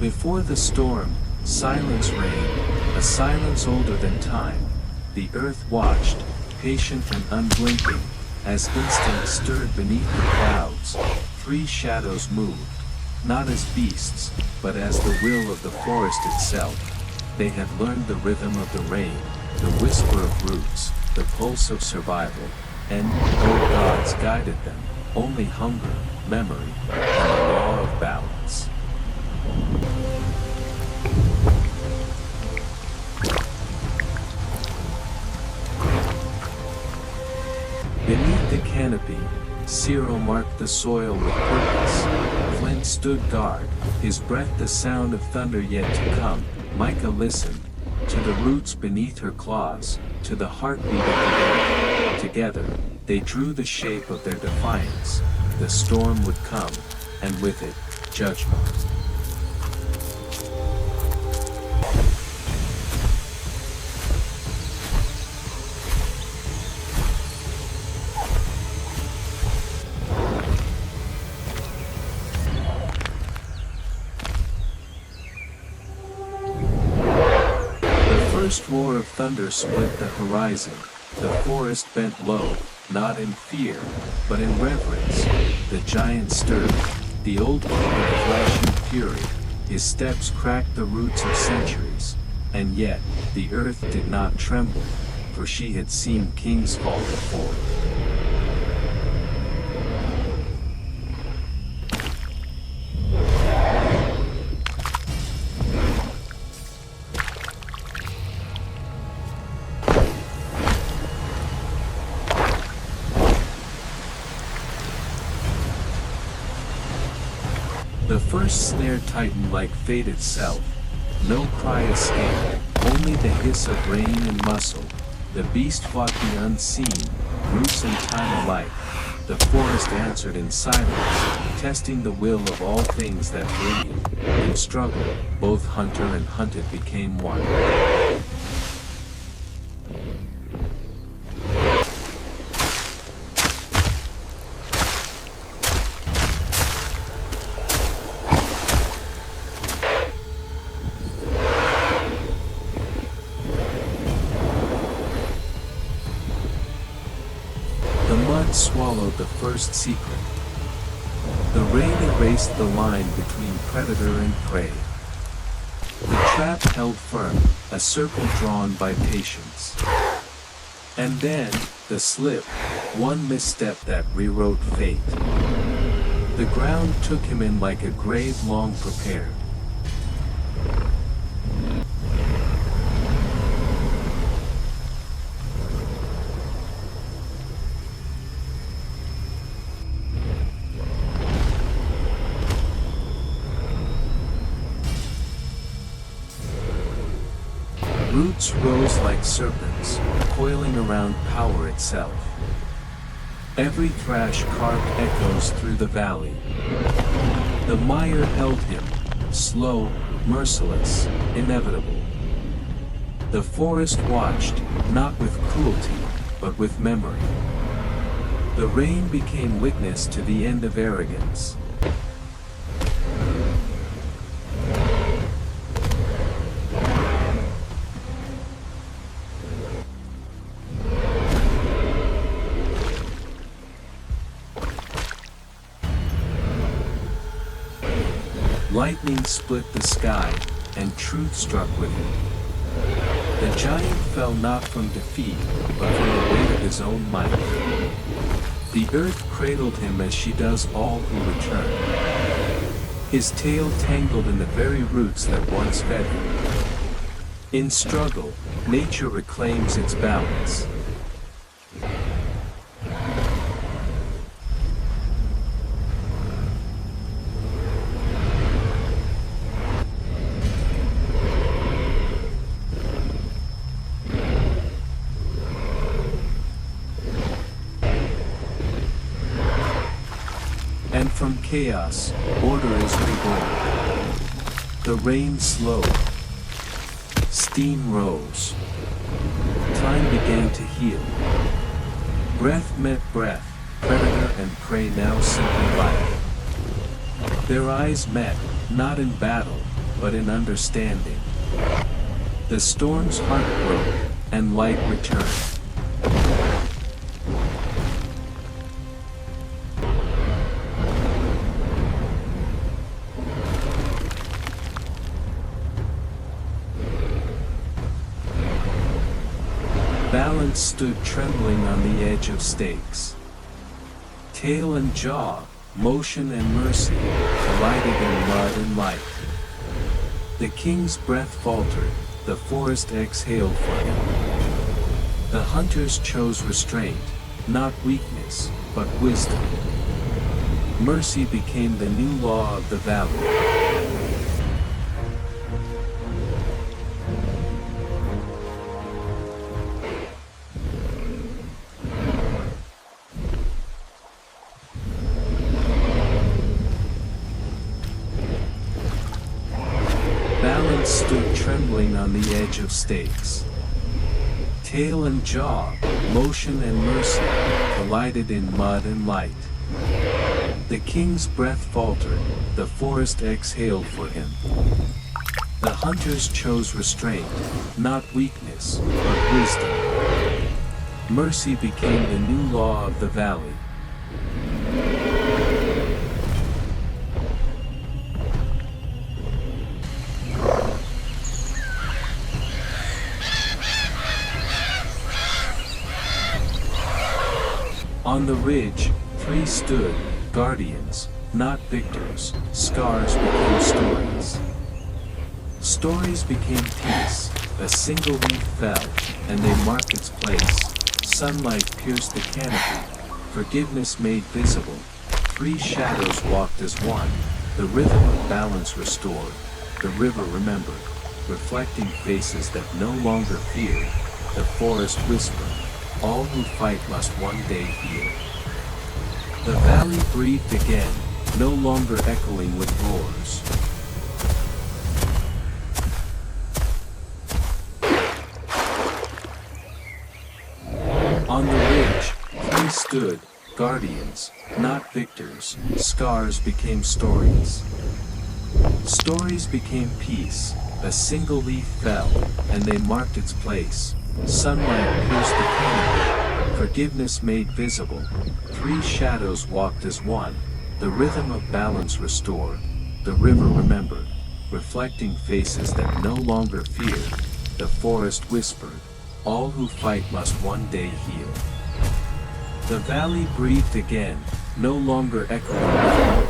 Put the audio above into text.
Before the storm, silence reigned, a silence older than time. The earth watched, patient and unblinking, as instinct stirred beneath the clouds. Three shadows moved, not as beasts, but as the will of the forest itself. They had learned the rhythm of the rain, the whisper of roots, the pulse of survival, and, though gods guided them, only hunger, memory, and the law of balance. Beneath the canopy, Siro marked the soil with purpose. Flint stood guard, his breath the sound of thunder yet to come. Mica listened, to the roots beneath her claws, to the heartbeat of the earth. Together, they drew the shape of their defiance. The storm would come, and with it, judgment. The first roar of thunder split the horizon. The forest bent low, not in fear, but in reverence. The giant stirred, the old king of flesh and fury. His steps cracked the roots of centuries. And yet, the earth did not tremble, for she had seen kings fall before. The first snare tightened like fate itself. No cry escaped, only the hiss of rain and muscle. The beast fought the unseen, roots and time alike. The forest answered in silence, testing the will of all things that breathe. In struggle, both hunter and hunted became one. Swallowed the first secret. The rain erased the line between predator and prey. The trap held firm, a circle drawn by patience. And then, the slip, one misstep that rewrote fate. The ground took him in like a grave long prepared. Roots rose like serpents, coiling around power itself. Every thrash carved echoes through the valley. The mire held him, slow, merciless, inevitable. The forest watched, not with cruelty, but with memory. The rain became witness to the end of arrogance. Lightning split the sky, and truth struck with it. The giant fell not from defeat, but from the weight of his own might. The earth cradled him as she does all who return. His tail tangled in the very roots that once fed him. In struggle, nature reclaims its balance. And from chaos, order is reborn. The rain slowed. Steam rose. Time began to heal. Breath met breath, predator and prey now simply life. Their eyes met, not in battle, but in understanding. The storm's heart broke, and light returned. Balance stood trembling on the edge of stakes. Tail and jaw, motion and mercy, collided in mud and light. The king's breath faltered, the forest exhaled for him. The hunters chose restraint, not weakness, but wisdom. Mercy became the new law of the valley. Balance stood trembling on the edge of stakes. Tail and jaw, motion and mercy, collided in mud and light. The king's breath faltered, the forest exhaled for him. The hunters chose restraint, not weakness, but wisdom. Mercy became the new law of the valley. On the ridge, 3 stood, guardians, not victors. Scars became stories. Stories became peace. A single leaf fell, and they marked its place. Sunlight pierced the canopy. Forgiveness made visible. 3 shadows walked as one. The rhythm of balance restored. The river remembered, reflecting faces that no longer feared. The forest whispered, all who fight must one day heal. The valley breathed again, no longer echoing with roars. On the ridge, 3 stood, guardians, not victors. Scars became stories. Stories became peace. A single leaf fell, and they marked its place. Sunlight pierced the canopy. Forgiveness made visible. 3 shadows walked as one. The rhythm of balance restored. The river remembered, reflecting faces that no longer feared. The forest whispered, all who fight must one day heal. The valley breathed again, no longer echoing with roars.